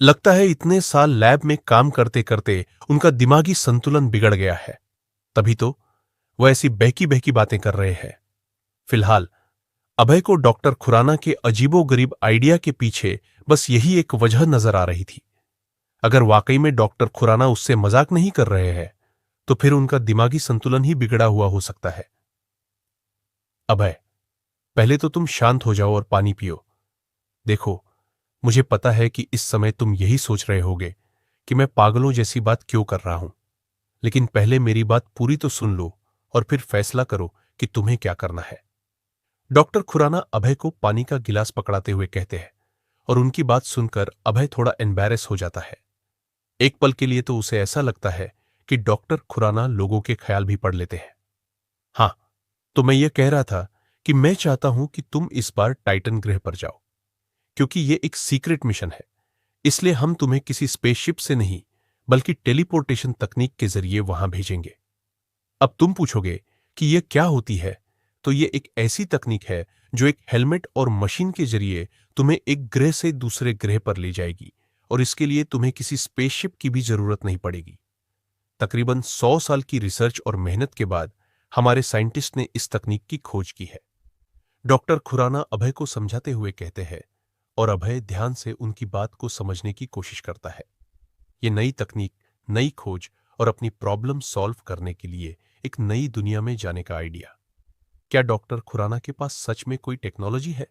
लगता है इतने साल लैब में काम करते करते उनका दिमागी संतुलन बिगड़ गया है। तभी तो वो ऐसी बहकी बहकी बातें कर रहे हैं। फिलहाल अभय को डॉक्टर खुराना के अजीबोगरीब आइडिया के पीछे बस यही एक वजह नजर आ रही थी। अगर वाकई में डॉक्टर खुराना उससे मजाक नहीं कर रहे हैं तो फिर उनका दिमागी संतुलन ही बिगड़ा हुआ हो सकता है। अभय, पहले तो तुम शांत हो जाओ और पानी पियो। देखो, मुझे पता है कि इस समय तुम यही सोच रहे होगे कि मैं पागलों जैसी बात क्यों कर रहा हूं, लेकिन पहले मेरी बात पूरी तो सुन लो और फिर फैसला करो कि तुम्हें क्या करना है। डॉक्टर खुराना अभय को पानी का गिलास पकड़ाते हुए कहते हैं और उनकी बात सुनकर अभय थोड़ा एम्बैरेस हो जाता है। एक पल के लिए तो उसे ऐसा लगता है कि डॉक्टर खुराना लोगों के ख्याल भी पढ़ लेते हैं। हाँ, तो मैं ये कह रहा था कि मैं चाहता हूं कि तुम इस बार टाइटन ग्रह पर जाओ, क्योंकि ये एक सीक्रेट मिशन है। इसलिए हम तुम्हें किसी स्पेसशिप से नहीं, बल्कि टेलीपोर्टेशन तकनीक के जरिए वहां भेजेंगे। अब तुम पूछोगे कि यह क्या होती है, तो यह एक ऐसी तकनीक है जो एक हेलमेट और मशीन के जरिए तुम्हें एक ग्रह से दूसरे ग्रह पर ले जाएगी, और इसके लिए तुम्हें किसी स्पेसशिप की भी जरूरत नहीं पड़ेगी। तकरीबन 100 साल की रिसर्च और मेहनत के बाद हमारे साइंटिस्ट ने इस तकनीक की खोज की है। डॉक्टर खुराना अभय को समझाते हुए कहते हैं, और अभय ध्यान से उनकी बात को समझने की कोशिश करता है। ये नई तकनीक, नई खोज और अपनी प्रॉब्लम सॉल्व करने के लिए एक नई दुनिया में जाने का आइडिया। क्या डॉक्टर खुराना के पास सच में कोई टेक्नोलॉजी है